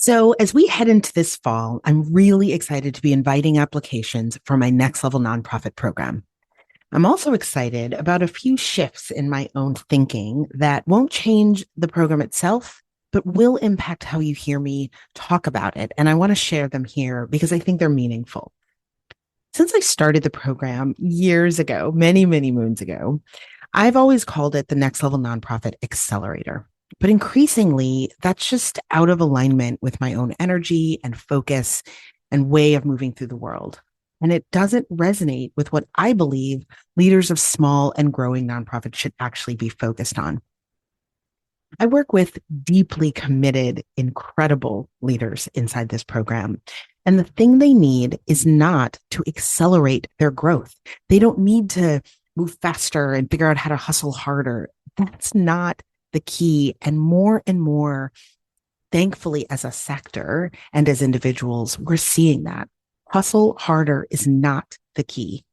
So, as we head into this fall, I'm really excited to be inviting applications for my next level nonprofit program. I'm also excited about a few shifts in my own thinking that won't change the program itself, but will impact how you hear me talk about it. And I want to share them here because I think they're meaningful. Since I started the program years ago, many, many moons ago, I've always called it the Next Level Nonprofit Accelerator. But increasingly, that's just out of alignment with my own energy and focus and way of moving through the world. And it doesn't resonate with what I believe leaders of small and growing nonprofits should actually be focused on. I work with deeply committed, incredible leaders inside this program. And the thing they need is not to accelerate their growth. They don't need to move faster and figure out how to hustle harder. That's not the key. And more, thankfully, as a sector and as individuals, we're seeing that. Hustle harder is not the key.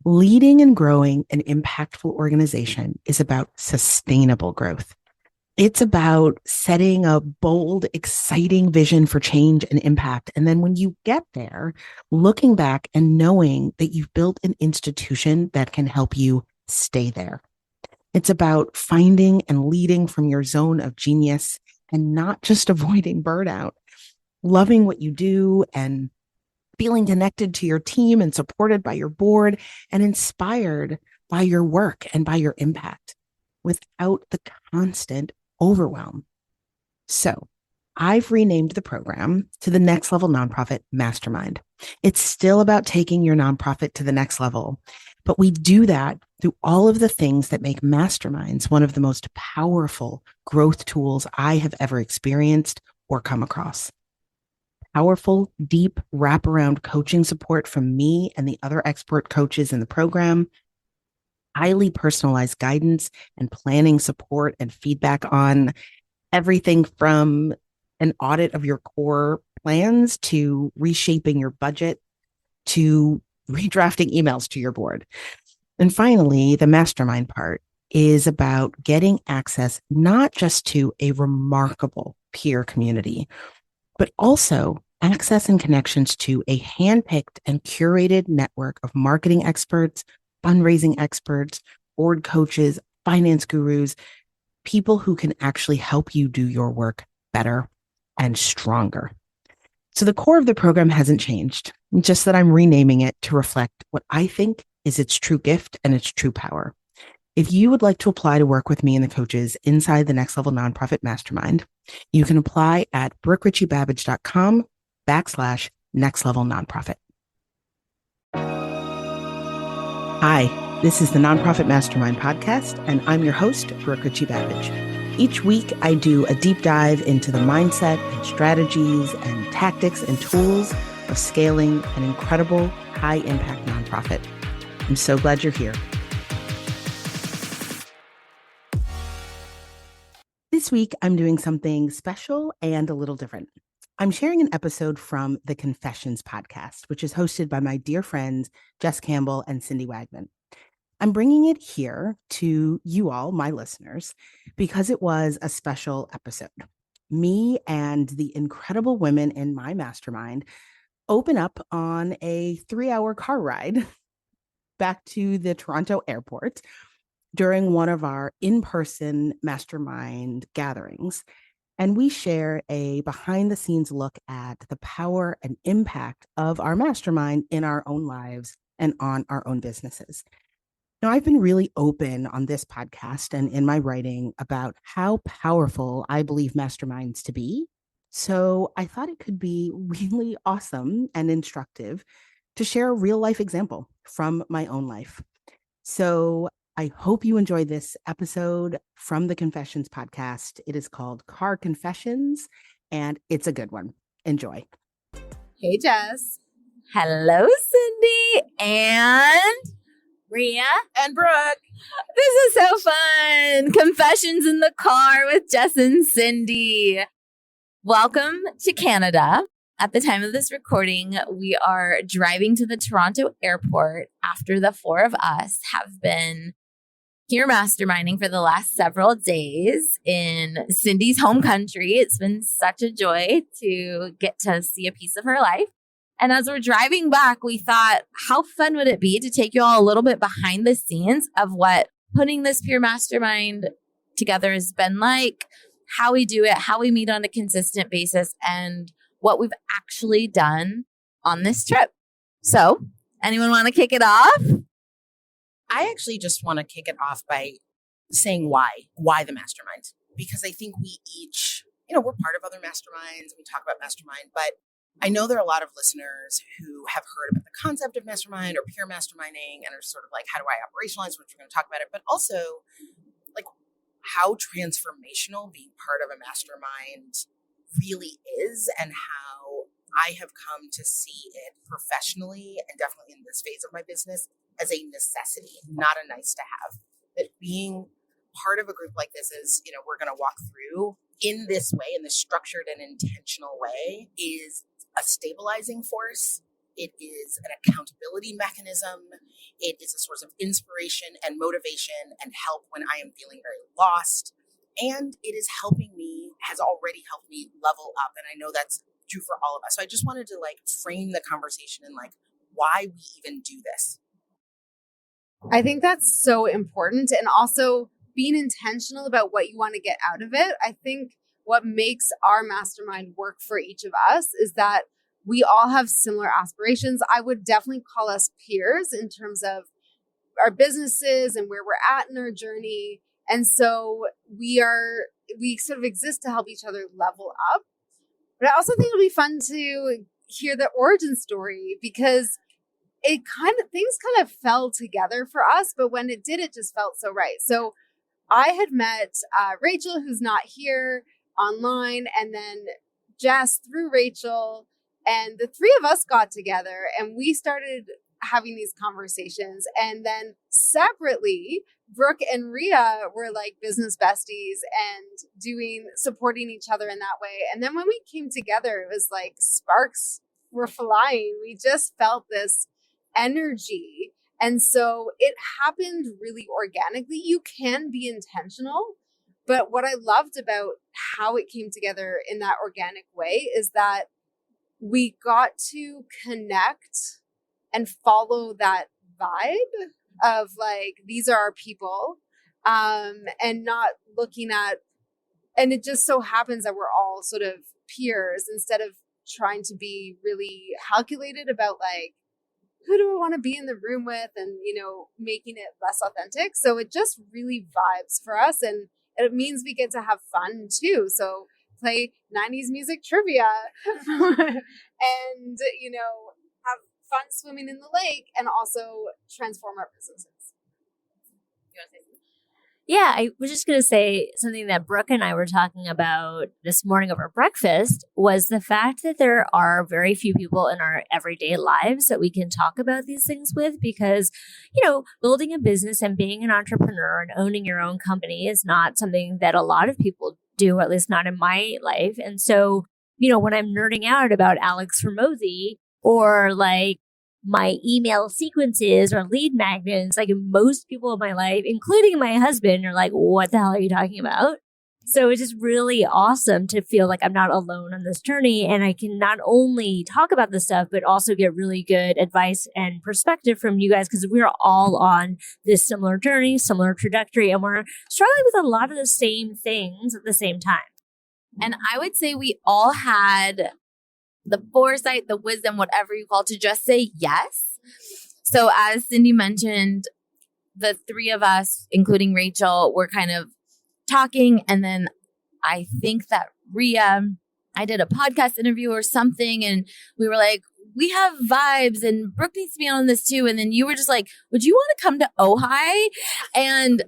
Leading and growing an impactful organization is about sustainable growth. It's about setting a bold, exciting vision for change and impact. And then when you get there, looking back and knowing that you've built an institution that can help you stay there. It's about finding and leading from your zone of genius and not just avoiding burnout, loving what you do and feeling connected to your team and supported by your board and inspired by your work and by your impact without the constant overwhelm. So I've renamed the program to the Next Level Nonprofit Mastermind. It's still about taking your nonprofit to the next level, but we do that through all of the things that make masterminds one of the most powerful growth tools I have ever experienced or come across. Powerful, deep wraparound coaching support from me and the other expert coaches in the program, highly personalized guidance and planning support and feedback on everything from an audit of your core plans to reshaping your budget to redrafting emails to your board. And finally, the mastermind part is about getting access not just to a remarkable peer community, but also access and connections to a handpicked and curated network of marketing experts, fundraising experts, board coaches, finance gurus, people who can actually help you do your work better and stronger. So the core of the program hasn't changed, just that I'm renaming it to reflect what I think is its true gift and its true power. If you would like to apply to work with me and the coaches inside the Next Level Nonprofit Mastermind, you can apply at BrookeRichie-Babbage.com/Next Level Nonprofit. Hi, this is the Nonprofit Mastermind podcast, and I'm your host, Brooke Richie-Babbage. Each week, I do a deep dive into the mindset and strategies and tactics and tools of scaling an incredible, high-impact nonprofit. I'm so glad you're here. This week, I'm doing something special and a little different. I'm sharing an episode from the Confessions podcast, which is hosted by my dear friends, Jess Campbell and Cindy Wagman. I'm bringing it here to you all, my listeners, because it was a special episode. Me and the incredible women in my mastermind open up on a 3-hour car ride back to the Toronto airport during one of our in-person mastermind gatherings. And we share a behind-the-scenes look at the power and impact of our mastermind in our own lives and on our own businesses. Now, I've been really open on this podcast and in my writing about how powerful I believe masterminds to be. So I thought it could be really awesome and instructive to share a real-life example from my own life. So I hope you enjoyed this episode from the Confessions podcast. It is called Car Confessions, and it's a good one. Enjoy. Hey, Jess. Hello, Cindy and Rhea and Brooke. This is so fun. Confessions in the car with Jess and Cindy. Welcome to Canada. At the time of this recording, we are driving to the Toronto airport after the four of us have been peer masterminding for the last several days in Cindy's home country. It's been such a joy to get to see a piece of her life. And as we're driving back, we thought, how fun would it be to take you all a little bit behind the scenes of what putting this peer mastermind together has been like, how we do it, how we meet on a consistent basis, and what we've actually done on this trip. So, anyone want to kick it off? I actually just want to kick it off by saying why the mastermind? Because I think we each, we're part of other masterminds and we talk about mastermind, but I know there are a lot of listeners who have heard about the concept of mastermind or peer masterminding and are sort of like, how do I operationalize, which we're going to talk about it, but also like how transformational being part of a mastermind really is and how I have come to see it professionally and definitely in this phase of my business as a necessity, not a nice to have. That being part of a group like this is, we're going to walk through in this way, in this structured and intentional way, is a stabilizing force. It is an accountability mechanism. It is a source of inspiration and motivation and help when I am feeling very lost. And it is has already helped me level up. And I know that's true for all of us. So I just wanted to frame the conversation and why we even do this. I think that's so important. And also being intentional about what you want to get out of it. I think what makes our mastermind work for each of us is that we all have similar aspirations. I would definitely call us peers in terms of our businesses and where we're at in our journey. And so we sort of exist to help each other level up. But I also think it'll be fun to hear the origin story because things kind of fell together for us, but when it did, it just felt so right. So I had met Rachel, who's not here, online, and then Jess through Rachel, and the three of us got together and we started having these conversations. And then separately, Brooke and Rhea were like business besties and supporting each other in that way. And then when we came together, it was like sparks were flying. We just felt this energy. And so it happened really organically. You can be intentional, but what I loved about how it came together in that organic way is that we got to connect and follow that vibe of these are our people, and not looking at, and it just so happens that we're all sort of peers instead of trying to be really calculated about who do I want to be in the room with and, making it less authentic. So it just really vibes for us. And it means we get to have fun too. So play 90s music trivia and, have fun swimming in the lake and also transform our businesses. You want to say something? Yeah, I was just going to say something that Brooke and I were talking about this morning over breakfast was the fact that there are very few people in our everyday lives that we can talk about these things with because, building a business and being an entrepreneur and owning your own company is not something that a lot of people do, at least not in my life. And so, when I'm nerding out about Alex Ramosi or my email sequences or lead magnets, most people in my life, including my husband, are like, what the hell are you talking about? So it's just really awesome to feel like I'm not alone on this journey. And I can not only talk about this stuff, but also get really good advice and perspective from you guys because we're all on this similar journey, similar trajectory, and we're struggling with a lot of the same things at the same time. And I would say we all had the foresight, the wisdom, whatever you call it, to just say yes. So as Cindy mentioned, the three of us, including Rachel, were kind of talking. And then I think that Rhea, I did a podcast interview or something, and we were like, we have vibes and Brooke needs to be on this too. And then you were just like, would you want to come to Ojai? And,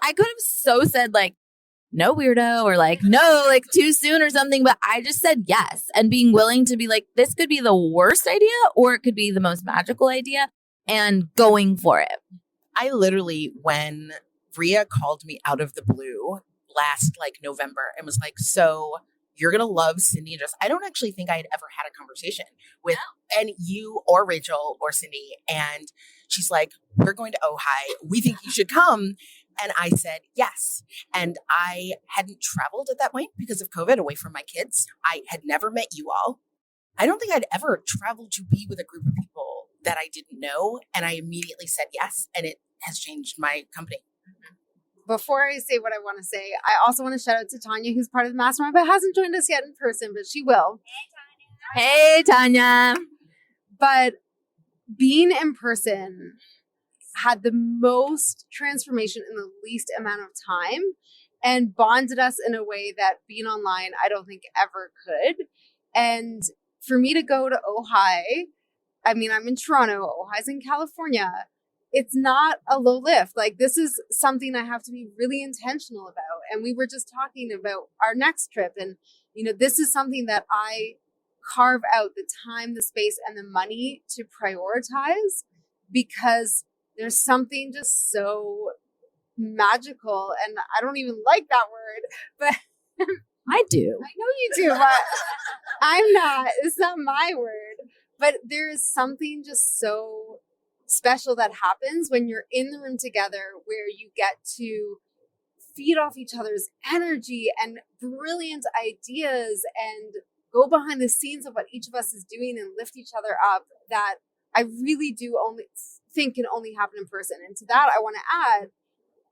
I could have so said no, weirdo, or no, too soon or something. But I just said yes. And being willing to be this could be the worst idea or it could be the most magical idea and going for it. I literally, when Rhea called me out of the blue last November and was like, so you're going to love Cindy and Jess. I don't actually think I had ever had a conversation with and you or Rachel or Cindy. And she's like, we're going to Ojai. We think you should come. And I said yes. And I hadn't traveled at that point because of COVID away from my kids. I had never met you all. I don't think I'd ever traveled to be with a group of people that I didn't know. And I immediately said yes. And it has changed my company. Before I say what I want to say, I also want to shout out to Tanya, who's part of the Mastermind, but hasn't joined us yet in person, but she will. Hey, Tanya. But being in person had the most transformation in the least amount of time and bonded us in a way that being online, I don't think ever could. And for me to go to Ojai, I mean, I'm in Toronto, Ojai's in California. It's not a low lift. Like, this is something I have to be really intentional about. And we were just talking about our next trip. And, you know, this is something that I carve out the time, the space, and the money to prioritize, because there's something just so magical. And I don't even like that word, but I do. I know you do, but I'm not. It's not my word. But there is something just so special that happens when you're in the room together, where you get to feed off each other's energy and brilliant ideas and go behind the scenes of what each of us is doing and lift each other up, that I really do only think can only happen in person. And to that, I want to add,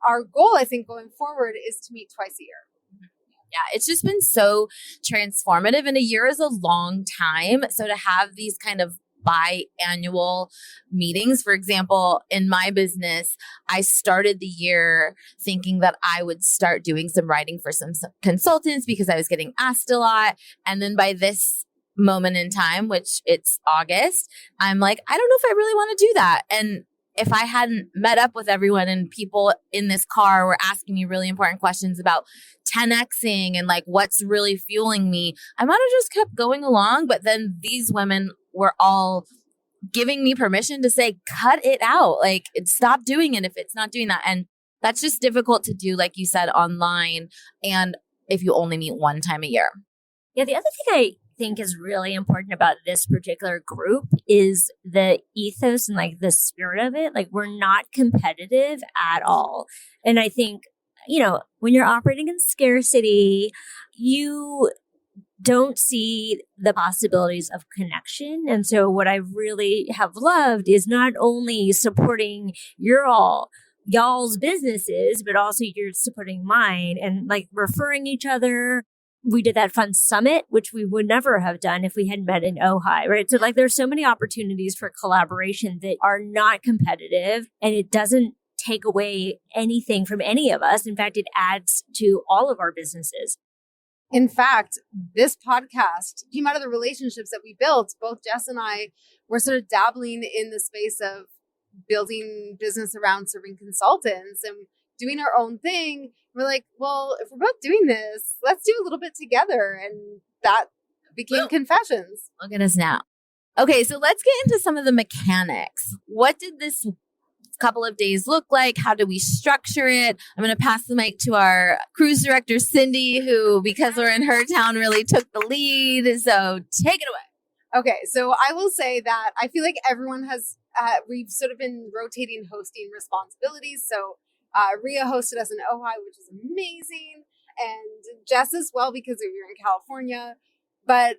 our goal, I think, going forward is to meet twice a year. Yeah, it's just been so transformative, and a year is a long time. So to have these kind of biannual meetings, for example, in my business, I started the year thinking that I would start doing some writing for some consultants because I was getting asked a lot. And then by this moment in time, which it's August, I'm like, I don't know if I really want to do that. And if I hadn't met up with everyone and people in this car were asking me really important questions about 10Xing and like what's really fueling me, I might have just kept going along. But then these women were all giving me permission to say, cut it out, like stop doing it if it's not doing that. And that's just difficult to do, like you said, online. And if you only meet one time a year. Yeah, the other thing I think is really important about this particular group is the ethos and like the spirit of it. Like, we're not competitive at all. And I think, you know, when you're operating in scarcity, you don't see the possibilities of connection. And so what I really have loved is not only supporting y'all's businesses, but also you're supporting mine and like referring each other. We did that fun summit, which we would never have done if we had met in Ojai, right? So like there's so many opportunities for collaboration that are not competitive, and it doesn't take away anything from any of us. In fact, it adds to all of our businesses. In fact, this podcast came out of the relationships that we built. Both Jess and I were sort of dabbling in the space of building business around serving consultants and doing our own thing. We're like, well, if we're both doing this, let's do a little bit together. And that became Confessions. Look at us now. Okay, so let's get into some of the mechanics. What did this couple of days look like? How do we structure it? I'm going to pass the mic to our cruise director, Cindy, who, because we're in her town, really took the lead. So take it away. Okay, so I will say that I feel like everyone has, we've sort of been rotating hosting responsibilities. So Ria hosted us in Ojai, which is amazing. And Jess as well, because we were in California. But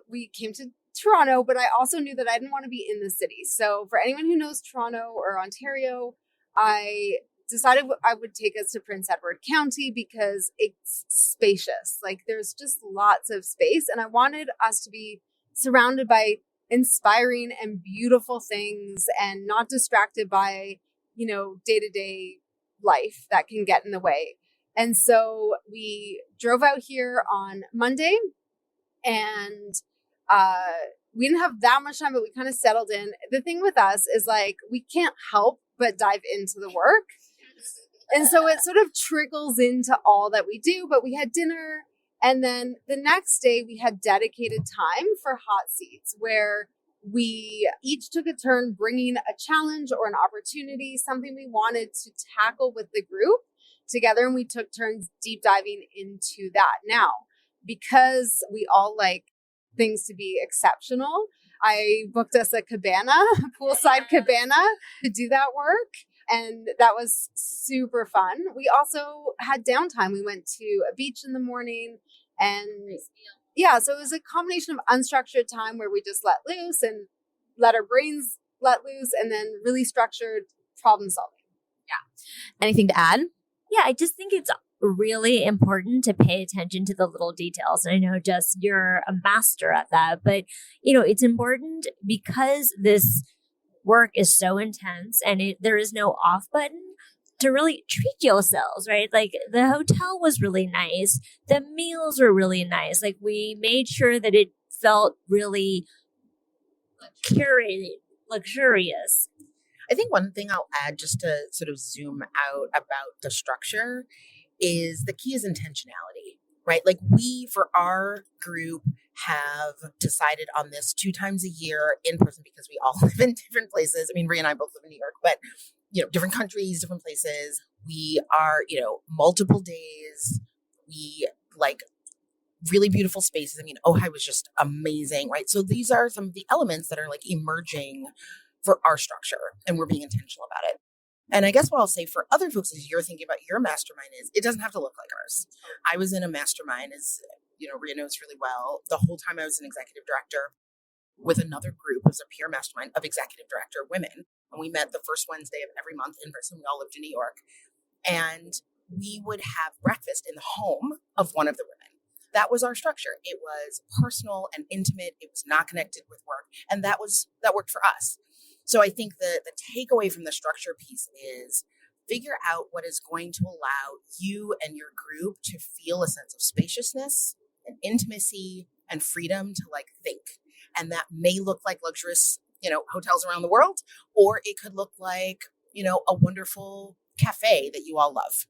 we came to Toronto, but I also knew that I didn't want to be in the city. So for anyone who knows Toronto or Ontario, I decided I would take us to Prince Edward County because it's spacious. Like, there's just lots of space. And I wanted us to be surrounded by inspiring and beautiful things and not distracted by, you know, day-to-day life that can get in the way. And so we drove out here on Monday, and we didn't have that much time, but we kind of settled in. The thing with us is like, we can't help but dive into the work. And so it sort of trickles into all that we do, but we had dinner. And then the next day we had dedicated time for hot seats, where we each took a turn bringing a challenge or an opportunity, something we wanted to tackle with the group together. And we took turns deep diving into that. Now, because we all like things to be exceptional, I booked us a cabana, a poolside cabana, to do that work. And that was super fun. We also had downtime. We went to a beach in the morning and yeah, so it was a combination of unstructured time where we just let loose and let our brains let loose, and then really structured problem solving. Yeah. Anything to add? Yeah, I just think it's really important to pay attention to the little details. And I know, Jess, you're a master at that, but it's important because this work is so intense and there is no off button to really treat yourselves, right? Like the hotel was really nice. The meals were really nice. Like we made sure that it felt really curated, luxurious. I think one thing I'll add just to sort of zoom out about the structure is the key is intentionality, right? Like we, for our group, have decided on this 2 times a year in person because we all live in different places. I mean, Rhea and I both live in New York, but different countries, different places. We are, multiple days. We like really beautiful spaces. I mean, Ojai was just amazing, right? So these are some of the elements that are like emerging for our structure, and we're being intentional about it. And I guess what I'll say for other folks as you're thinking about your mastermind is it doesn't have to look like ours. I was in a mastermind, as Rhea knows really well. The whole time I was an executive director with another group, it was a peer mastermind of executive director women. And we met the first Wednesday of every month in person. We all lived in New York. And we would have breakfast in the home of one of the women. That was our structure. It was personal and intimate. It was not connected with work. And that worked for us. So I think the takeaway from the structure piece is figure out what is going to allow you and your group to feel a sense of spaciousness and intimacy and freedom to like think. And that may look like luxurious, hotels around the world, or it could look like, a wonderful cafe that you all love.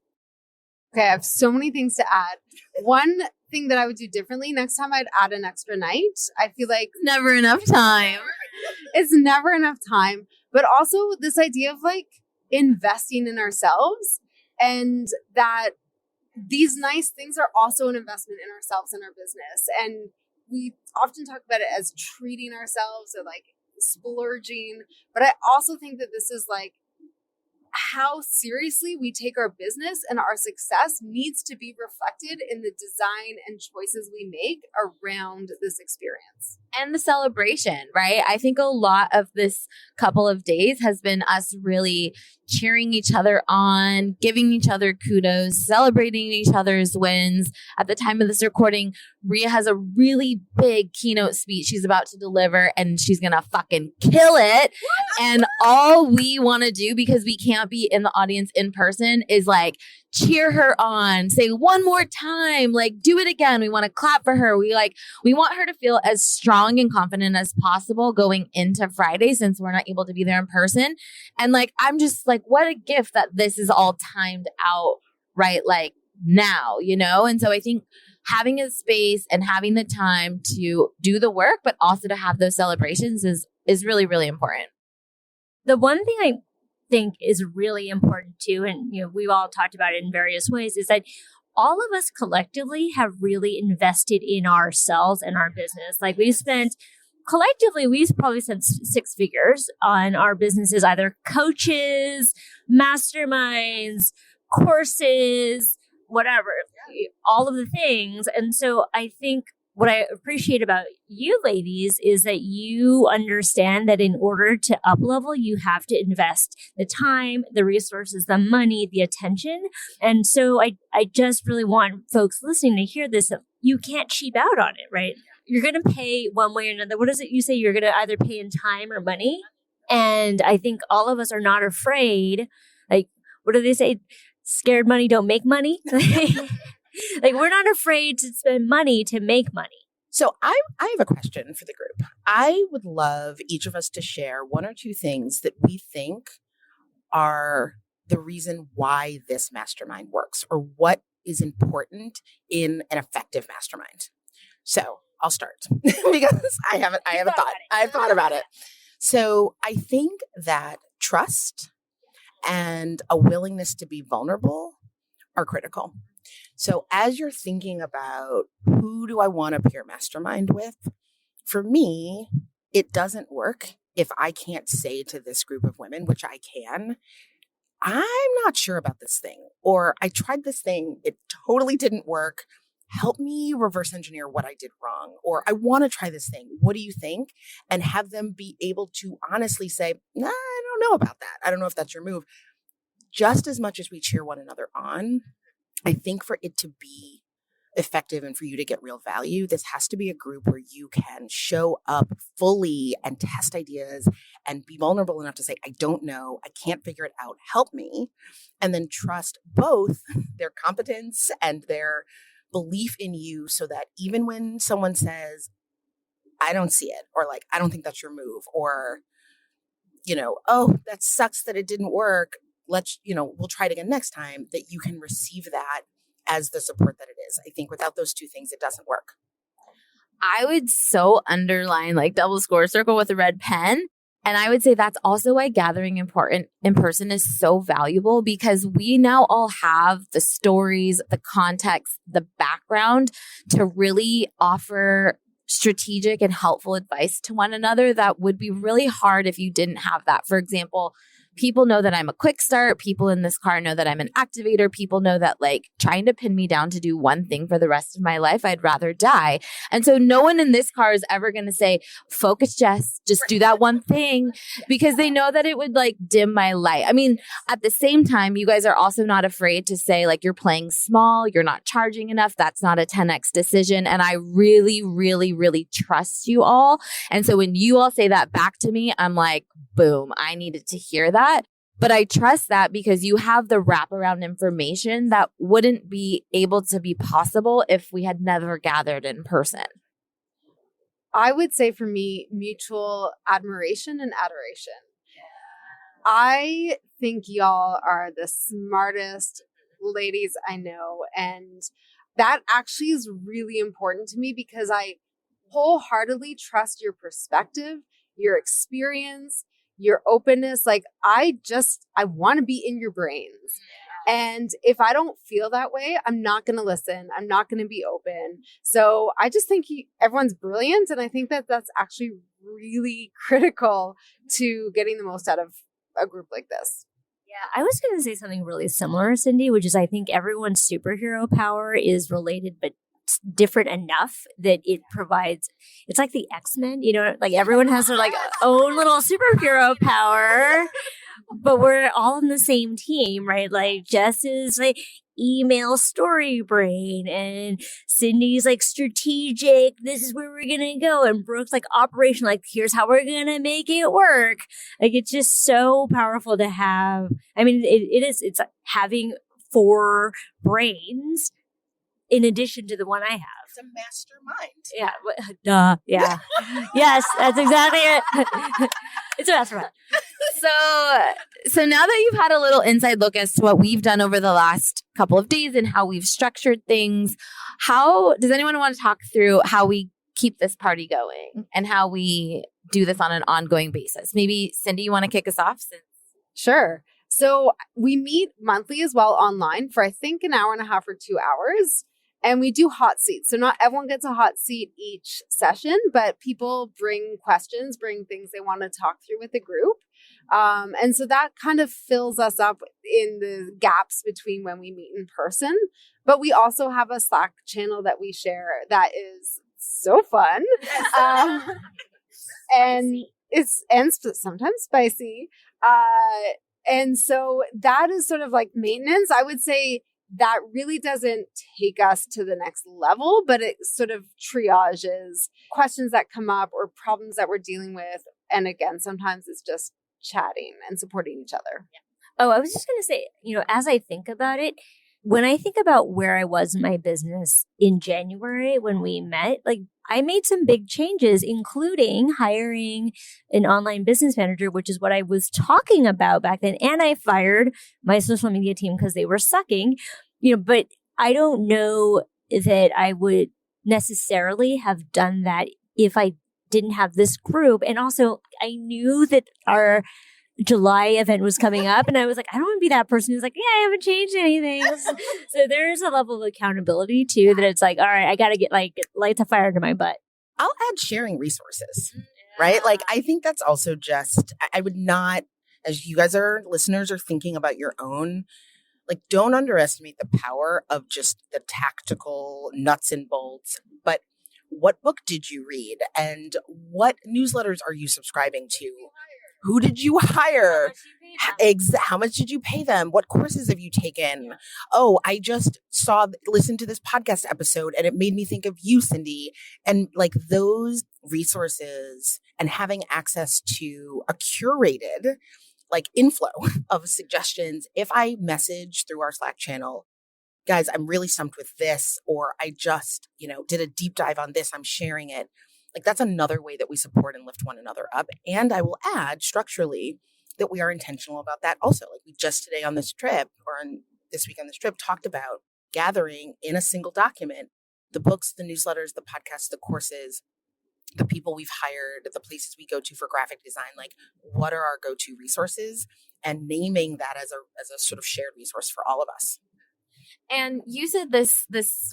Okay, I have so many things to add. One thing that I would do differently, next time I'd add an extra night. I feel like never enough time. It's never enough time. But also this idea of like investing in ourselves, and that these nice things are also an investment in ourselves and our business. And we often talk about it as treating ourselves or like splurging. But I also think that this is like how seriously we take our business, and our success needs to be reflected in the design and choices we make around this experience. And the celebration, right? I think a lot of this couple of days has been us really cheering each other on, giving each other kudos, celebrating each other's wins. At the time of this recording, Rhea has a really big keynote speech she's about to deliver, and she's going to fucking kill it. And all we want to do, because we can't be in the audience in person, is like cheer her on, say one more time, like do it again. We want to clap for her. We want her to feel as strong and confident as possible going into Friday, since we're not able to be there in person. And like, I'm just like, what a gift that this is all timed out right like now, And so I think having a space and having the time to do the work, but also to have those celebrations is really, really important. The one thing I think is really important too, and we've all talked about it in various ways, is that all of us collectively have really invested in ourselves and our business. Like we've probably spent 6 figures on our businesses, either coaches, masterminds, courses, whatever, all of the things. And so I think what I appreciate about you ladies is that you understand that in order to up-level, you have to invest the time, the resources, the money, the attention. And so I just really want folks listening to hear this, that you can't cheap out on it, right? You're going to pay one way or another. What is it you say? You're going to either pay in time or money. And I think all of us are not afraid. Like, what do they say? Scared money don't make money. Like, we're not afraid to spend money to make money. So I have a question for the group. I would love each of us to share 1 or 2 things that we think are the reason why this mastermind works, or what is important in an effective mastermind. So I'll start because I have a thought. I've thought about it. So I think that trust and a willingness to be vulnerable are critical. So as you're thinking about who do I want to peer mastermind with, for me, it doesn't work if I can't say to this group of women, which I can, I'm not sure about this thing, or I tried this thing, it totally didn't work. Help me reverse engineer what I did wrong, or I want to try this thing. What do you think? And have them be able to honestly say, nah, I don't know about that. I don't know if that's your move. Just as much as we cheer one another on, I think for it to be effective and for you to get real value, this has to be a group where you can show up fully and test ideas and be vulnerable enough to say, I don't know, I can't figure it out, help me. And then trust both their competence and their belief in you, so that even when someone says, I don't see it, or like, I don't think that's your move, or, oh, that sucks that it didn't work. We'll try it again next time, that you can receive that as the support that it is. I think without those two things, it doesn't work. I would so underline, like double score, circle with a red pen. And I would say that's also why gathering in person is so valuable, because we now all have the stories, the context, the background to really offer strategic and helpful advice to one another that would be really hard if you didn't have that. For example, people know that I'm a quick start. People in this car know that I'm an activator. People know that like trying to pin me down to do one thing for the rest of my life, I'd rather die. And so no one in this car is ever going to say, focus, Jess, just do that one thing, because they know that it would like dim my light. I mean, at the same time, you guys are also not afraid to say like, you're playing small, you're not charging enough. That's not a 10x decision. And I really, really, really trust you all. And so when you all say that back to me, I'm like, boom, I needed to hear that. But I trust that because you have the wraparound information that wouldn't be able to be possible if we had never gathered in person. I would say for me, mutual admiration and adoration. I think y'all are the smartest ladies I know. And that actually is really important to me because I wholeheartedly trust your perspective, your experience, your openness. Like I want to be in your brains. And if I don't feel that way, I'm not going to listen. I'm not going to be open. So I just think everyone's brilliant. And I think that that's actually really critical to getting the most out of a group like this. Yeah, I was going to say something really similar, Cindy, which is I think everyone's superhero power is related, but different enough that it provides, it's like the X-Men, like everyone has their like own little superhero power, but we're all in the same team, right? Like Jess is like email story brain, and Cindy's like strategic, this is where we're gonna go, and Brooke's like operation, like here's how we're gonna make it work. Like it's just so powerful to have. I mean, it's like having 4 brains in addition to the one I have. It's a mastermind. Yeah. Duh. Yeah. Yes, that's exactly it. It's a mastermind. So now that you've had a little inside look as to what we've done over the last couple of days and how we've structured things, how does anyone want to talk through how we keep this party going and how we do this on an ongoing basis? Maybe Cindy, you want to kick us off? Sure. So we meet monthly as well online for I think an hour and a half or 2 hours. And we do hot seats. So not everyone gets a hot seat each session, but people bring questions, bring things they want to talk through with the group. And so that kind of fills us up in the gaps between when we meet in person. But we also have a Slack channel that we share that is so fun. And it's sometimes spicy. And so that is sort of like maintenance. I would say that really doesn't take us to the next level, but it sort of triages questions that come up or problems that we're dealing with. And again, sometimes it's just chatting and supporting each other. Yeah. Oh, I was just going to say, as I think about it, when I think about where I was in my business in January when we met, like I made some big changes, including hiring an online business manager, which is what I was talking about back then. And I fired my social media team because they were sucking, but I don't know that I would necessarily have done that if I didn't have this group. And also I knew that our July event was coming up and I was like, I don't want to be that person who's like, yeah, I haven't changed anything. So there's a level of accountability too, that it's like, all right, I got to get like lights of fire to my butt. I'll add sharing resources, right? Like, I think that's also just, I would not as you guys are listeners are thinking about your own, like, don't underestimate the power of just the tactical nuts and bolts, but what book did you read and what newsletters are you subscribing to? Who did you hire? How much did you pay them? What courses have you taken? Oh, I just listened to this podcast episode and it made me think of you, Cindy. And like those resources and having access to a curated like inflow of suggestions. If I message through our Slack channel, guys, I'm really stumped with this, or I just, did a deep dive on this, I'm sharing it. Like that's another way that we support and lift one another up. And I will add structurally that we are intentional about that also. Like we just today on this trip this week on this trip talked about gathering in a single document, the books, the newsletters, the podcasts, the courses, the people we've hired, the places we go to for graphic design, like what are our go-to resources, and naming that as a sort of shared resource for all of us. And you said this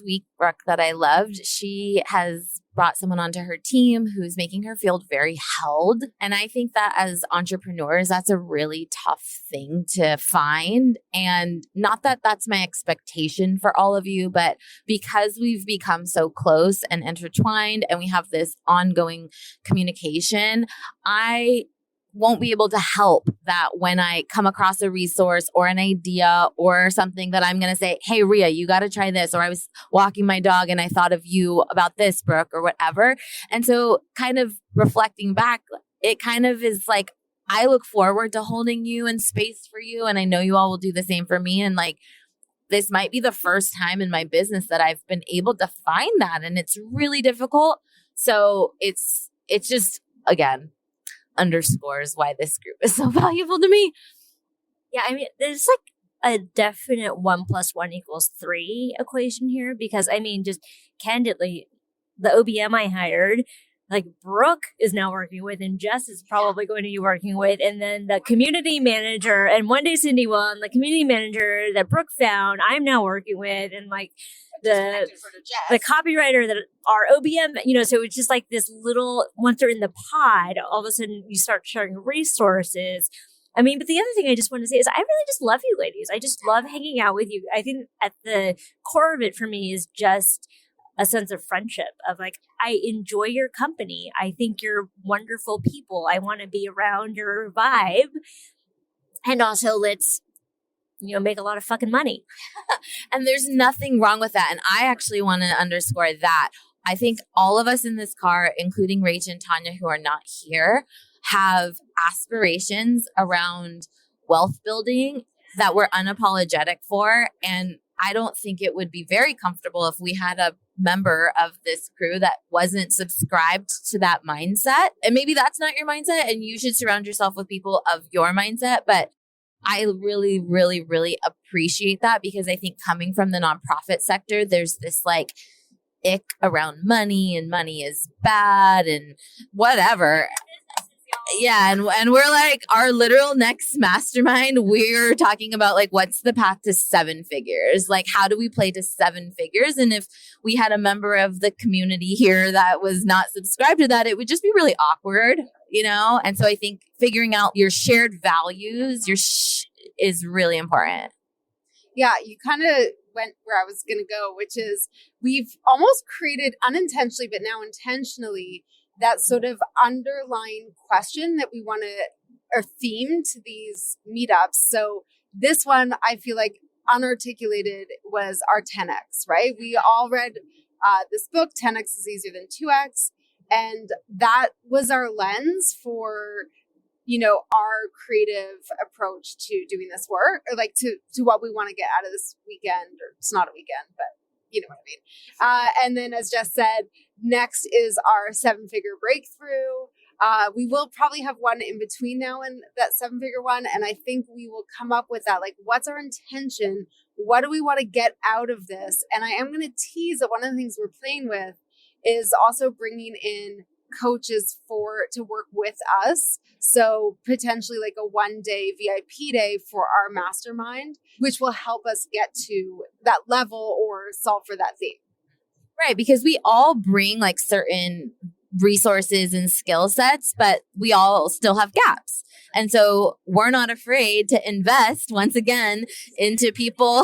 week, Brooke, that I loved. She has brought someone onto her team who's making her feel very held. And I think that as entrepreneurs, that's a really tough thing to find. And not that that's my expectation for all of you, but because we've become so close and intertwined and we have this ongoing communication, I won't be able to help that when I come across a resource or an idea or something that I'm going to say, hey, Rhea, you got to try this. Or I was walking my dog and I thought of you about this, Brooke, or whatever. And so kind of reflecting back, it kind of is like, I look forward to holding you in space for you. And I know you all will do the same for me. And like, this might be the first time in my business that I've been able to find that. And it's really difficult. So it's just, again, underscores why this group is so valuable to me. Yeah, I mean, there's like a definite 1 + 1 = 3 equation here because, I mean, just candidly, the OBM I hired, like Brooke is now working with and Jess is probably going to be working with. And then the community manager, and one day Cindy will, and the community manager that Brooke found, I'm now working with. And like, the copywriter that our OBM, so it's just like this little, once they're in the pod, all of a sudden you start sharing resources. I mean, but the other thing I just want to say is I really just love you ladies. I just love hanging out with you. I think at the core of it for me is just a sense of friendship of like, I enjoy your company. I think you're wonderful people. I want to be around your vibe. And also let's make a lot of fucking money. And there's nothing wrong with that. And I actually want to underscore that. I think all of us in this car, including Rach and Tanya, who are not here, have aspirations around wealth building that we're unapologetic for. And I don't think it would be very comfortable if we had a member of this crew that wasn't subscribed to that mindset. And maybe that's not your mindset and you should surround yourself with people of your mindset. But I really, really, really appreciate that because I think coming from the nonprofit sector, there's this like ick around money and money is bad and whatever. Yeah. And we're like our literal next mastermind. We're talking about like, what's the path to 7 figures? Like, how do we play to 7 figures? And if we had a member of the community here that was not subscribed to that, it would just be really awkward, And so I think figuring out your shared values, is really important. Yeah. You kind of went where I was going to go, which is we've almost created unintentionally, but now intentionally, that sort of underlying question that we want to, or theme to these meetups. So this one, I feel like unarticulated was our 10X, right? We all read this book, 10X is easier than 2X. And that was our lens for, our creative approach to doing this work, or like to what we want to get out of this weekend, or it's not a weekend, but you know what I mean? And then as Jess said, next is our 7-figure breakthrough. We will probably have one in between now and that 7-figure one. And I think we will come up with that. Like, what's our intention? What do we want to get out of this? And I am going to tease that one of the things we're playing with is also bringing in coaches to work with us. So potentially like a 1-day VIP day for our mastermind, which will help us get to that level or solve for that theme. Right. Because we all bring like certain resources and skill sets, but we all still have gaps. And so we're not afraid to invest once again into people.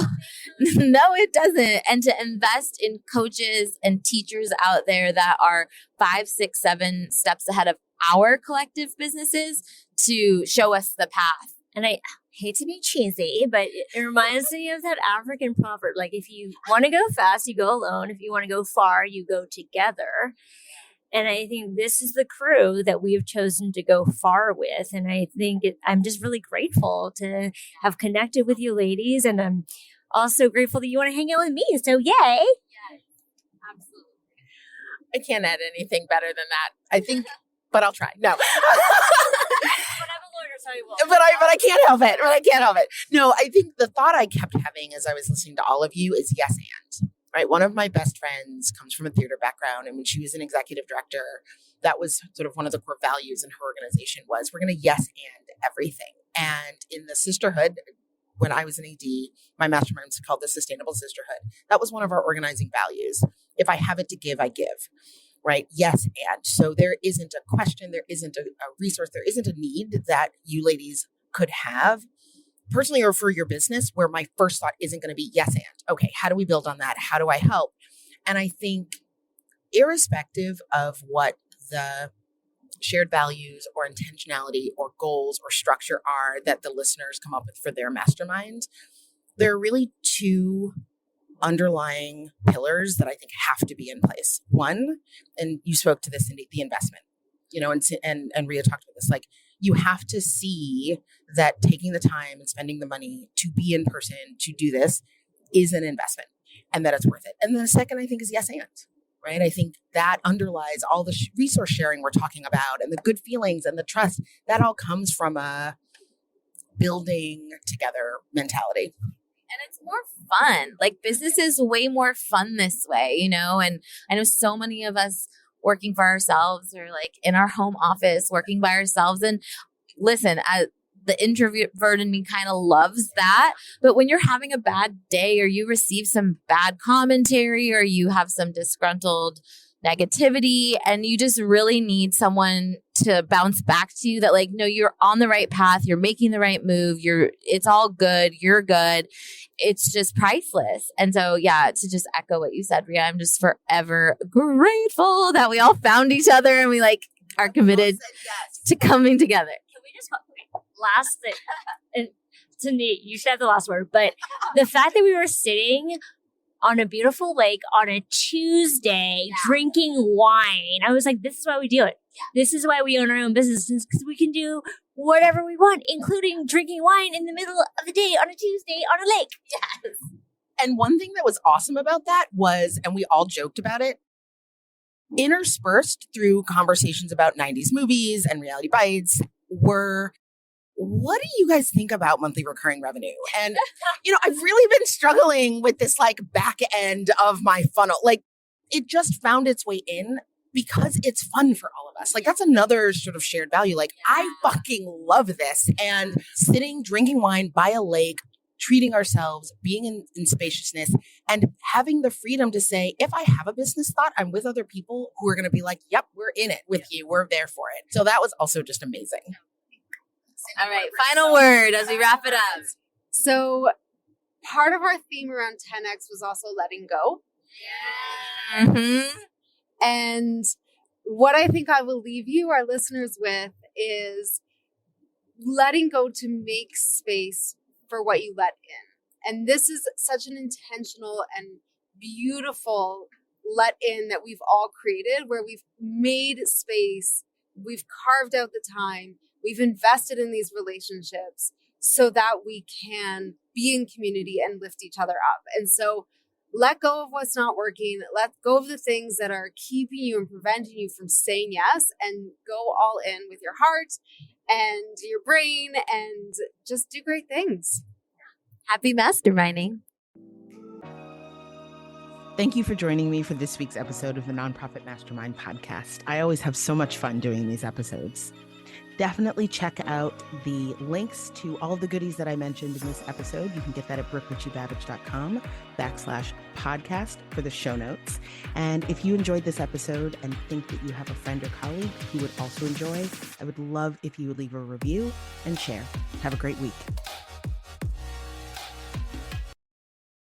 No, it doesn't. And to invest in coaches and teachers out there that are 5, 6, 7 steps ahead of our collective businesses to show us the path. And I hate to be cheesy, but it reminds me of that African proverb. Like, if you want to go fast, you go alone. If you want to go far, you go together. And I think this is the crew that we've chosen to go far with. And I think I'm just really grateful to have connected with you ladies. And I'm also grateful that you want to hang out with me. So yay. Yes, absolutely. I can't add anything better than that. I think, but I'll try. No. But I can't help it. But I can't help it. No, I think the thought I kept having as I was listening to all of you is yes and. Right. One of my best friends comes from a theater background. And when she was an executive director, that was sort of one of the core values in her organization was we're going to yes and everything. And in the sisterhood, when I was an AD, my mastermind was called the Sustainable Sisterhood. That was one of our organizing values. If I have it to give, I give. Right. Yes. And so there isn't a question. There isn't a resource. There isn't a need that you ladies could have personally or for your business where my first thought isn't going to be yes. And okay, how do we build on that? How do I help? And I think irrespective of what the shared values or intentionality or goals or structure are that the listeners come up with for their mastermind, there are really 2 underlying pillars that I think have to be in place. One, and you spoke to this, Cindy, the investment, and Rhea talked about this, like you have to see that taking the time and spending the money to be in person, to do this is an investment and that it's worth it. And then the second, I think, is yes and, right? I think that underlies all the resource sharing we're talking about and the good feelings and the trust. That all comes from a building together mentality. And it's more fun. Like business is way more fun this way, and I know so many of us working for ourselves or like in our home office working by ourselves. And listen, the introvert in me kind of loves that. But when you're having a bad day or you receive some bad commentary or you have some disgruntled negativity and you just really need someone to bounce back to you that like, no, you're on the right path. You're making the right move. It's all good. You're good. It's just priceless. And so, yeah, to just echo what you said, Rhea, I'm just forever grateful that we all found each other and we like are committed to coming together. Can we just last thing? And Cindy, you should have the last word, but the fact that we were sitting on a beautiful lake on a Tuesday, drinking wine. I was like, this is why we do it. Yeah. This is why we own our own businesses, because we can do whatever we want, including drinking wine in the middle of the day on a Tuesday on a lake. Yes. And one thing that was awesome about that was, and we all joked about it, interspersed through conversations about 90s movies and reality bites were, what do you guys think about monthly recurring revenue? And, I've really been struggling with this like back end of my funnel. Like it just found its way in because it's fun for all of us. Like that's another sort of shared value. Like I fucking love this. And sitting, drinking wine by a lake, treating ourselves, being in spaciousness and having the freedom to say, if I have a business thought, I'm with other people who are going to be like, yep, we're in it with you. We're there for it. So that was also just amazing. All right. Final word as we wrap it up. So part of our theme around 10X was also letting go. Yeah. Mm-hmm. And what I think I will leave you, our listeners, with is letting go to make space for what you let in. And this is such an intentional and beautiful let in that we've all created, where we've made space, we've carved out the time, we've invested in these relationships so that we can be in community and lift each other up. And so let go of what's not working. Let go of the things that are keeping you and preventing you from saying yes, and go all in with your heart and your brain and just do great things. Happy masterminding. Thank you for joining me for this week's episode of the Nonprofit Mastermind podcast. I always have so much fun doing these episodes. Definitely check out the links to all of the goodies that I mentioned in this episode. You can get that at BrookeRichie-Babbage.com/podcast for the show notes. And if you enjoyed this episode and think that you have a friend or colleague who would also enjoy, I would love if you would leave a review and share. Have a great week.